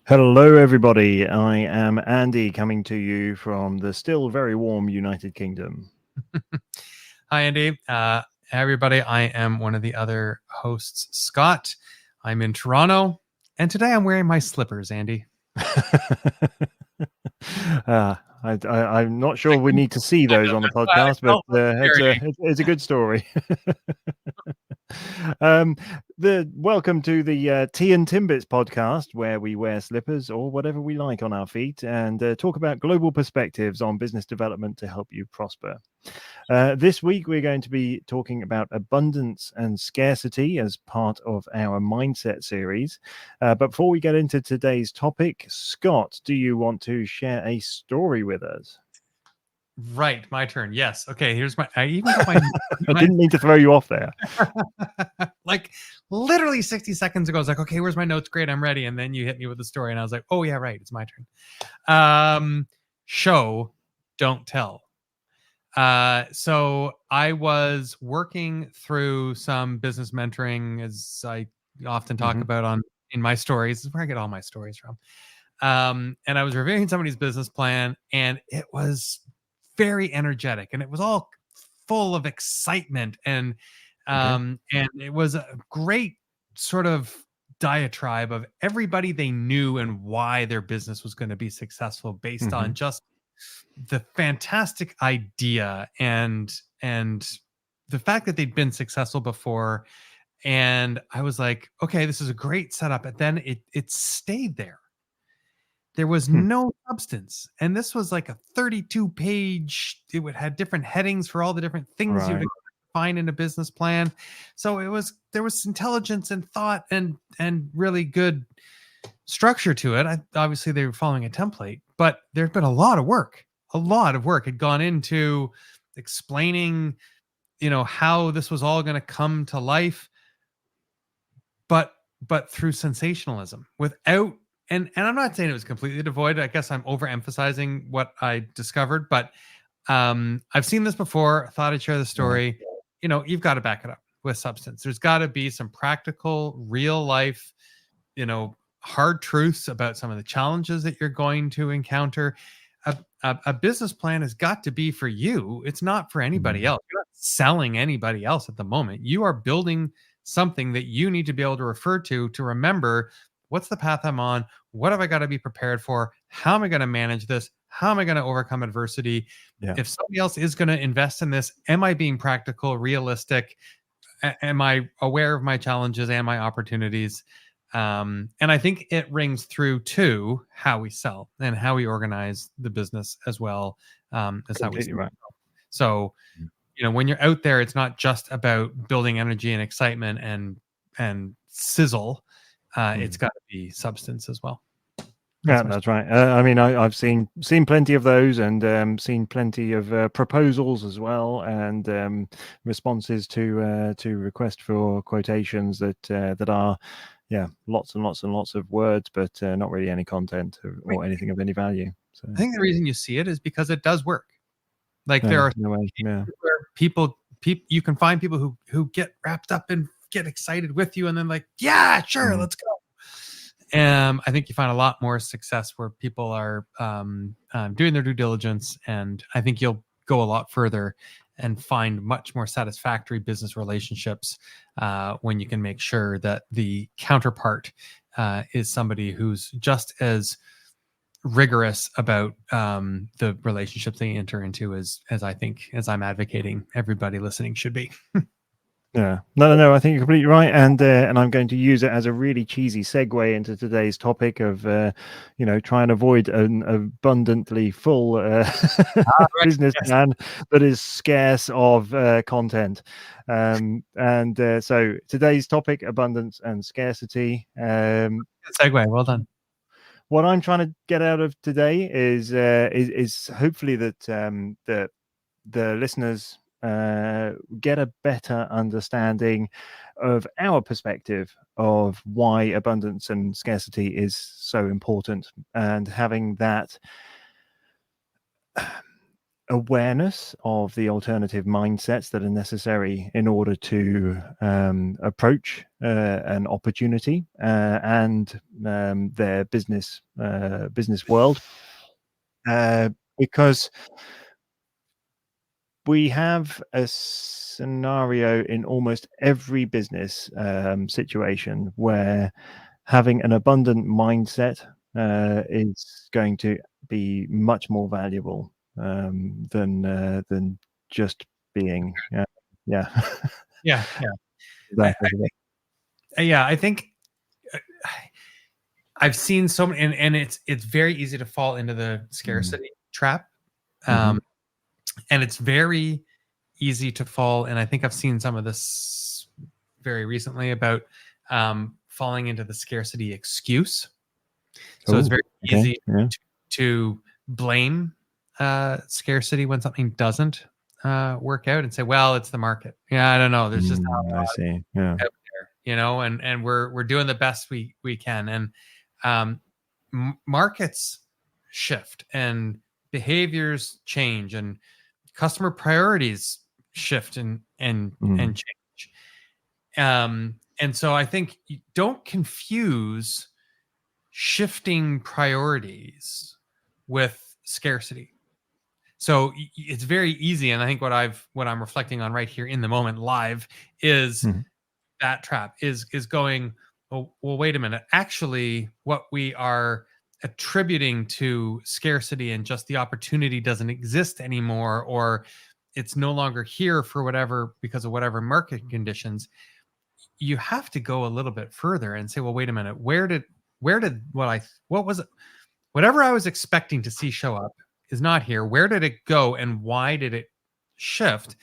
Hello, everybody. I am Andy, coming to you from the still very warm United Kingdom. Hi, Andy. Everybody. I am one of the other hosts, Scott. I'm in Toronto, and today I'm wearing my slippers, Andy. I'm not sure we need to see those on the podcast, but it's a good story. Welcome to the Tea and Timbits podcast, where we wear slippers or whatever we like on our feet and talk about global perspectives on business development to help you prosper. This week, we're going to be talking about abundance and scarcity as part of our mindset series. But before we get into today's topic, Scott, do you want to share a story with us? Right, my turn. Yes. Okay. Here's my. I even got my. I didn't mean to throw you off there. Like literally 60 seconds ago, I was like, "Okay, where's my notes? Great, I'm ready." And then you hit me with the story, and I was like, "Oh yeah, right. It's my turn." Show, don't tell. So I was working through some business mentoring, as I often talk about in my stories. This is where I get all my stories from. And I was reviewing somebody's business plan, and it was very energetic, and it was all full of excitement, and it was a great sort of diatribe of everybody they knew and why their business was going to be successful based on just the fantastic idea and the fact that they'd been successful before. And I was like, okay, this is a great setup. And then it stayed there. There was no substance. And this was like a 32 page, it would had different headings for all the different things you would find in a business plan. So there was intelligence and thought and really good structure to it. Obviously they were following a template, but there'd been a lot of work had gone into explaining, how this was all going to come to life, but through sensationalism, without and I'm not saying it was completely devoid. I guess I'm overemphasizing what I discovered, but I've seen this before. I thought I'd share the story. You've got to back it up with substance. There's got to be some practical, real life, hard truths about some of the challenges that you're going to encounter. A business plan has got to be for you. It's not for anybody else. You're not selling anybody else at the moment. You are building something that you need to be able to refer to remember what's the path I'm on? What have I got to be prepared for? How am I going to manage this? How am I going to overcome adversity? Yeah. If somebody else is going to invest in this, am I being practical, realistic? Am I aware of my challenges and my opportunities? And I think it rings through to how we sell and how we organize the business as well as how we sell. Right. So, when you're out there, it's not just about building energy and excitement and sizzle. It's got to be substance as well. That's right. I mean, I've seen plenty of those, and seen plenty of proposals as well, and responses to request for quotations that are, lots and lots and lots of words, but not really any content or anything of any value. So I think the reason you see it is because it does work. Like there are people you can find people who get wrapped up and get excited with you, and then like, yeah, sure, let's go. I think you find a lot more success where people are doing their due diligence, and I think you'll go a lot further and find much more satisfactory business relationships when you can make sure that the counterpart is somebody who's just as rigorous about the relationships they enter into as I'm advocating everybody listening should be. Yeah, no, I think you're completely right, and I'm going to use it as a really cheesy segue into today's topic of try and avoid an abundantly full business plan that is scarce of content. So today's topic: abundance and scarcity. Segue, well done. What I'm trying to get out of today is hopefully that the listeners get a better understanding of our perspective of why abundance and scarcity is so important, and having that awareness of the alternative mindsets that are necessary in order to approach an opportunity and their business world, because we have a scenario in almost every business situation where having an abundant mindset is going to be much more valuable than just being yeah Yeah, that I think I've seen so many, and it's very easy to fall into the scarcity trap, Mm-hmm. and it's very easy to fall. And I think I've seen some of this very recently about falling into the scarcity excuse. So it's Oh, very okay. easy Yeah. to blame scarcity when something doesn't work out and say, well, it's the market. Yeah, I don't know. There's just not a I lot see. Yeah. out there, and we're doing the best we can. And markets shift and behaviors change and customer priorities shift and change. And so I think you don't confuse shifting priorities with scarcity. So it's very easy, and I think what I'm reflecting on right here in the moment live is Mhm. that trap is going, well, wait a minute, actually what we are attributing to scarcity and just the opportunity doesn't exist anymore, or it's no longer here for whatever, because of whatever market conditions. You have to go a little bit further and say, well, wait a minute, where did what was it, whatever I was expecting to see show up is not here. Where did it go, and why did it shift,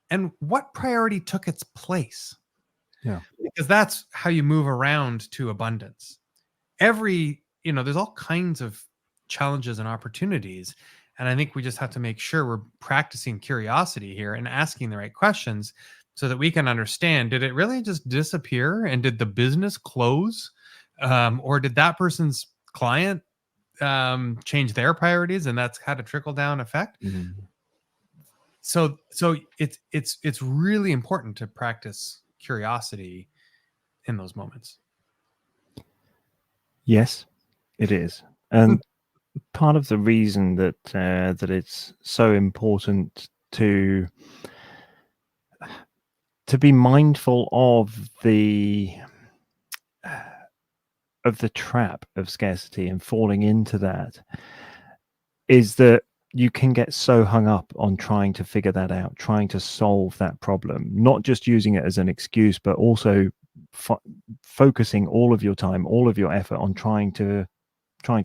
and what priority took its place? Yeah. Because that's how you move around to abundance. There's all kinds of challenges and opportunities, and I think we just have to make sure we're practicing curiosity here and asking the right questions so that we can understand, did it really just disappear, and did the business close, or did that person's client change their priorities, and that's had a trickle down effect. Mhm. So it's really important to practice curiosity in those moments. Yes, it is, and part of the reason that it's so important to be mindful of the trap of scarcity and falling into that is that you can get so hung up on trying to figure that out, trying to solve that problem, not just using it as an excuse, but also focusing all of your time, all of your effort on trying to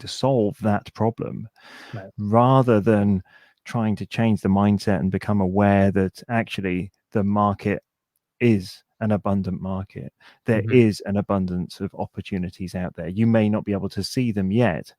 solve that problem, Right. rather than trying to change the mindset and become aware that actually the market is an abundant market. There Mm-hmm. is an abundance of opportunities out there. You may not be able to see them yet,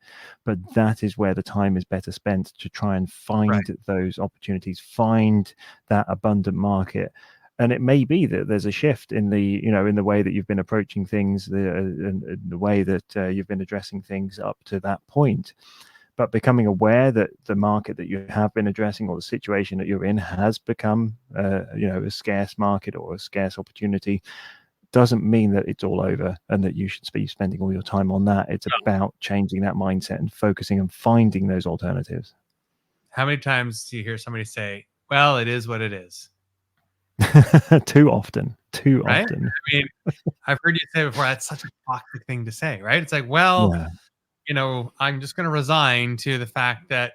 but that is where the time is better spent to try and find Right. those opportunities, find that abundant market. And it may be that there's a shift in the way that you've been approaching things, the way that you've been addressing things up to that point. But becoming aware that the market that you have been addressing or the situation that you're in has become a scarce market or a scarce opportunity doesn't mean that it's all over and that you should be spending all your time on that. It's about changing that mindset and focusing and finding those alternatives. How many times do you hear somebody say, well, it is what it is? Too often. Right? I mean, I've heard you say before, that's such a toxic thing to say, right? It's like, well, Yeah. I'm just going to resign to the fact that,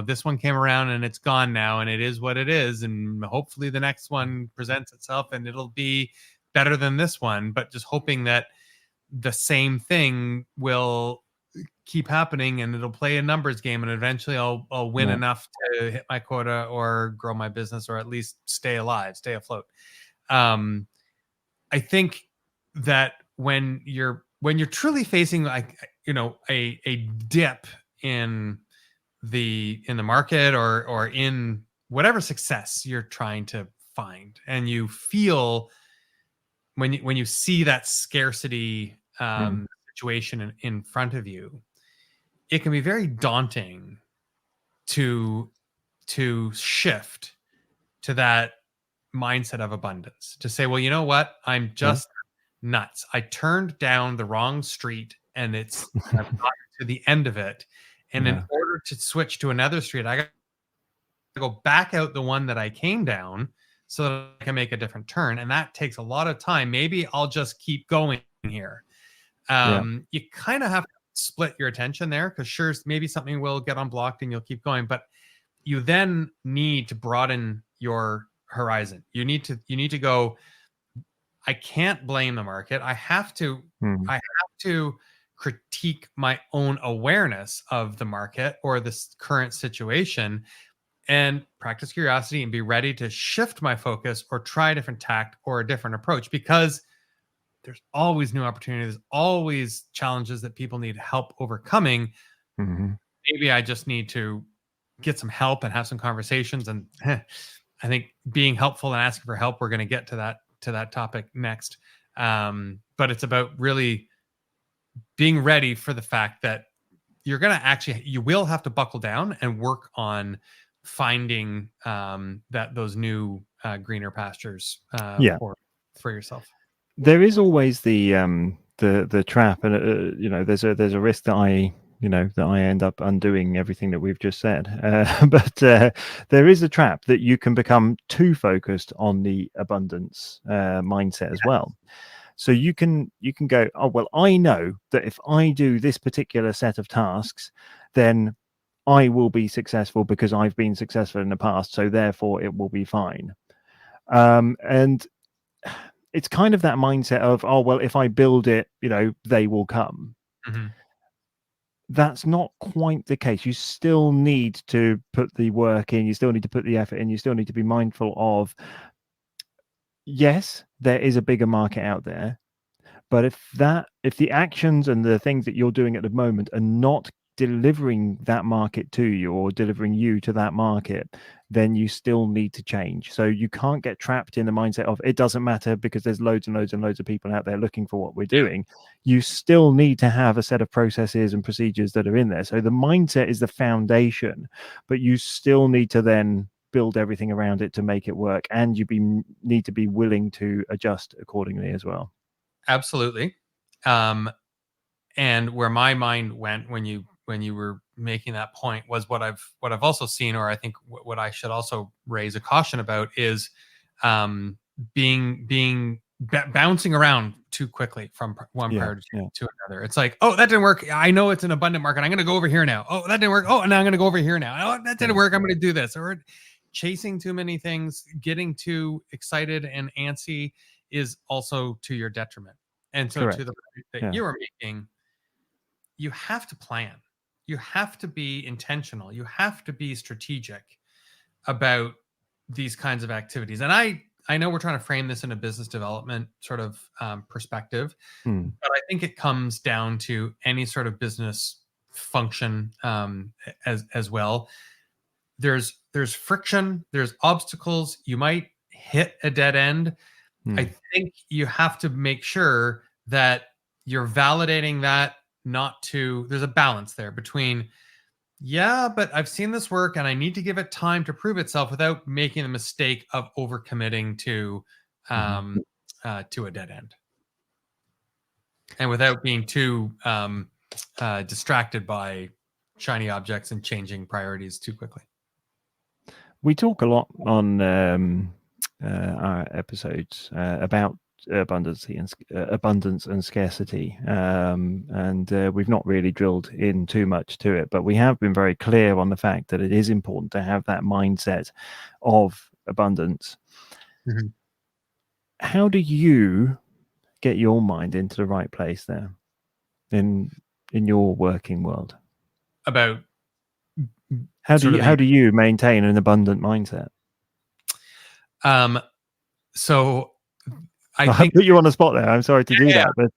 this one came around and it's gone now, and it is what it is. And hopefully the next one presents itself and it'll be better than this one, but just hoping that the same thing will keep happening and it'll play a numbers game, and eventually I'll win Yeah. enough to hit my quota or grow my business, or at least stay alive, stay afloat. I think that when you're truly facing, like, a dip in the market, or in whatever success you're trying to find, and you feel, when you see that scarcity situation in front of you, it can be very daunting to to shift to that mindset of abundance, to say, well, you know what? I'm just nuts. I turned down the wrong street and I've gotten to the end of it. And in order to switch to another street, I got to go back out the one that I came down so that I can make a different turn. And that takes a lot of time. Maybe I'll just keep going here. You kind of have to split your attention there, because sure, maybe something will get unblocked and you'll keep going, but you then need to broaden your horizon. You need to go, I can't blame the market. I have to critique my own awareness of the market or this current situation, and practice curiosity and be ready to shift my focus or try a different tact or a different approach, because there's always new opportunities, always challenges that people need help overcoming. Maybe I just need to get some help and have some conversations. And I think being helpful and asking for help, we're going to get to that topic next. But it's about really being ready for the fact that you will have to buckle down and work on finding those new greener pastures for yourself. There is always the trap, and there's a risk that I end up undoing everything that we've just said. But there is a trap that you can become too focused on the abundance mindset as well. So you can go, oh well, I know that if I do this particular set of tasks, then I will be successful because I've been successful in the past, so therefore it will be fine. And it's kind of that mindset of, oh well, if I build it, they will come. That's not quite the case. You still need to put the work in, you still need to put the effort in, you still need to be mindful of, yes, there is a bigger market out there, but if the actions and the things that you're doing at the moment are not delivering that market to you or delivering you to that market, then you still need to change. So you can't get trapped in the mindset of it doesn't matter because there's loads and loads and loads of people out there looking for what we're doing. You still need to have a set of processes and procedures that are in there. So the mindset is the foundation, but you still need to then build everything around it to make it work, and you need to be willing to adjust accordingly as well. Absolutely. And where my mind went when you were making that point was what I've also seen, or I think what I should also raise a caution about is bouncing around too quickly from one priority to another. It's like, oh, that didn't work. I know it's an abundant market. I'm going to go over here now. Oh, that didn't work. Oh, now I'm going to go over here now. Oh, that didn't work. I'm going to do this. Or chasing too many things, getting too excited and antsy is also to your detriment. And so to the point that you were making, you have to plan. You have to be intentional. You have to be strategic about these kinds of activities. And I know we're trying to frame this in a business development sort of perspective, but I think it comes down to any sort of business function as well. There's friction, there's obstacles. You might hit a dead end. I think you have to make sure that you're validating that. There's a balance there between, but I've seen this work and I need to give it time to prove itself without making the mistake of overcommitting to a dead end, and without being too distracted by shiny objects and changing priorities too quickly. We talk a lot on our episodes about abundance and scarcity, and we've not really drilled in too much to it, but we have been very clear on the fact that it is important to have that mindset of abundance. How do you get your mind into the right place there in your working world? About how do you maintain an abundant mindset? So I put you on the spot there. I'm sorry to do that, but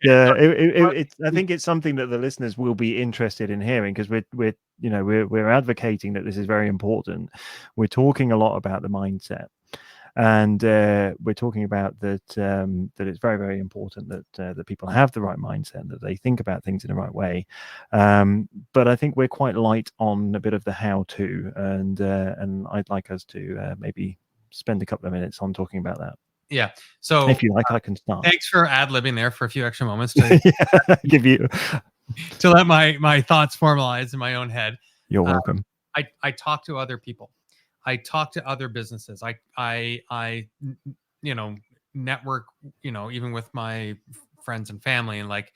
I think it's something that the listeners will be interested in hearing, because we're advocating that this is very important. We're talking a lot about the mindset, And we're talking about that that it's very, very important that people have the right mindset, that they think about things in the right way. But I think we're quite light on a bit of the how-to, and I'd like us to maybe spend a couple of minutes on talking about that. Yeah. So if you like, I can start. Thanks for ad-libbing there for a few extra moments to give you to let my thoughts formalize in my own head. You're welcome. I talk to other people. I talk to other businesses. I network, even with my friends and family, and like,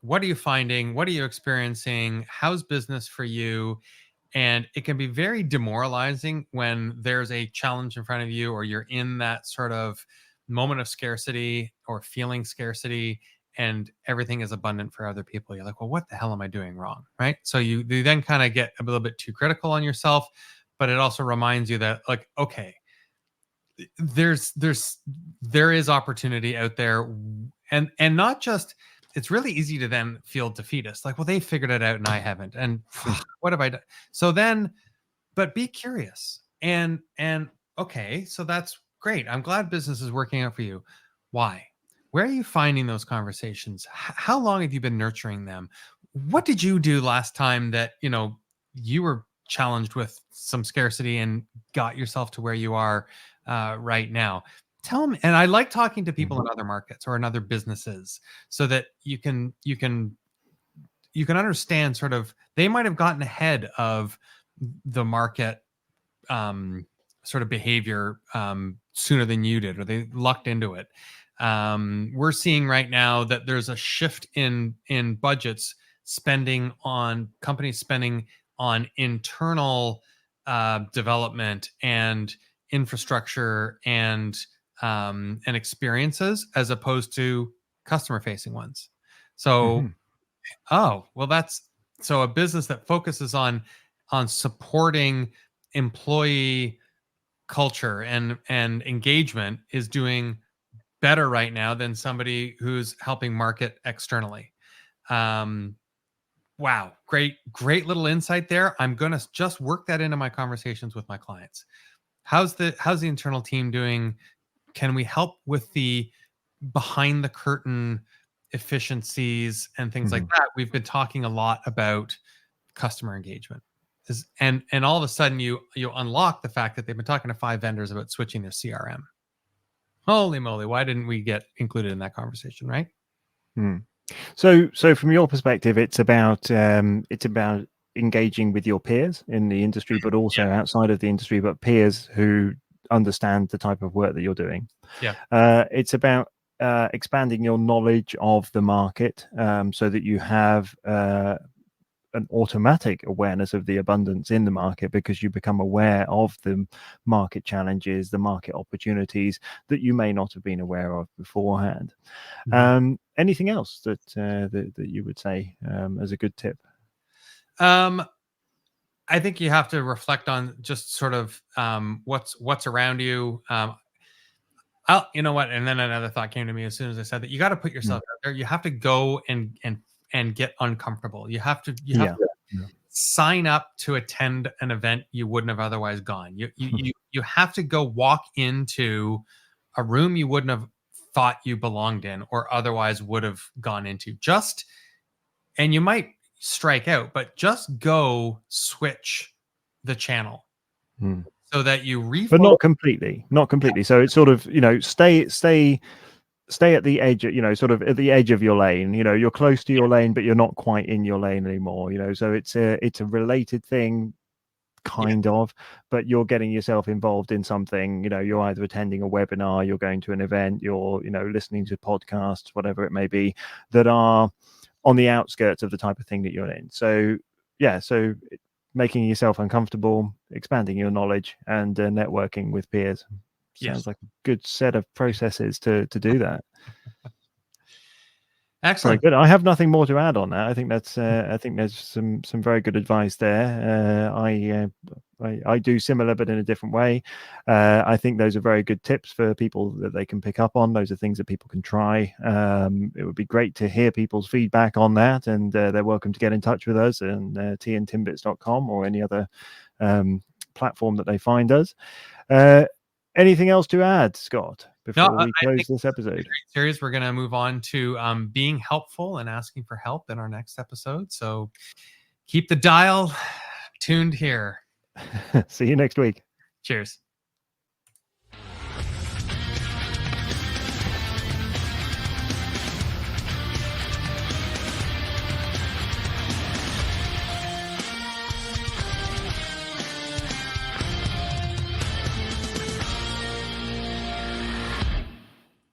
what are you finding? What are you experiencing? How's business for you? And it can be very demoralizing when there's a challenge in front of you, or you're in that sort of moment of scarcity or feeling scarcity, and everything is abundant for other people. You're like, well, what the hell am I doing wrong? Right. So you then kind of get a little bit too critical on yourself, but it also reminds you that, like, okay, there is opportunity out there, and not just, it's really easy to then feel defeatist, like, well, they figured it out and I haven't, and what have I done? So then, but be curious, and okay, so that's great. I'm glad business is working out for you. Why? Where are you finding those conversations? How long have you been nurturing them? What did you do last time that you were challenged with some scarcity and got yourself to where you are right now? Tell them. And I like talking to people in other markets or in other businesses, so that you can understand, sort of, they might have gotten ahead of the market sort of behavior sooner than you did, or they lucked into it. We're seeing right now that there's a shift in budgets, companies spending on internal development and infrastructure and experiences, as opposed to customer facing ones. So oh, well, that's so a business that focuses on supporting employee culture and engagement is doing better right now than somebody who's helping market externally. Wow, great little insight there. I'm gonna just work that into my conversations with my clients. How's the internal team doing? Can we help with the behind the curtain efficiencies and things like that? We've been talking a lot about customer engagement, and all of a sudden you unlock the fact that they've been talking to 5 vendors about switching their CRM. Holy moly, why didn't we get included in that conversation, right? So from your perspective, it's about engaging with your peers in the industry, but also outside of the industry, but peers who understand the type of work that you're doing. It's about expanding your knowledge of the market, so that you have an automatic awareness of the abundance in the market, because you become aware of the market challenges, the market opportunities that you may not have been aware of beforehand. Anything else that you would say as a good tip? I think you have to reflect on just sort of what's around you. You know what? And then another thought came to me as soon as I said that. You got to put yourself out there. You have to go and get uncomfortable. You have to sign up to attend an event you wouldn't have otherwise gone. You have to go walk into a room you wouldn't have thought you belonged in or otherwise would have gone into. And you might strike out, but just go switch the channel so that you refocus. But not completely. So it's sort of, stay at the edge, sort of at the edge of your lane. You're close to your lane, but you're not quite in your lane anymore. So it's a related thing, kind of, but you're getting yourself involved in something. You're either attending a webinar, you're going to an event, you're listening to podcasts, whatever it may be, that are on the outskirts of the type of thing that you're in. So making yourself uncomfortable, expanding your knowledge, and networking with peers sounds like a good set of processes to do that. Excellent. Very good. I have nothing more to add on that. I think that's I think there's some very good advice there. I do similar, but in a different way. I think those are very good tips for people that they can pick up on. Those are things that people can try. It would be great to hear people's feedback on that, and they're welcome to get in touch with us and tandtimbits.com or any other platform that they find us. Anything else to add, Scott, before we I close think this episode? Series, we're going to move on to being helpful and asking for help in our next episode. So keep the dial tuned here. See you next week. Cheers.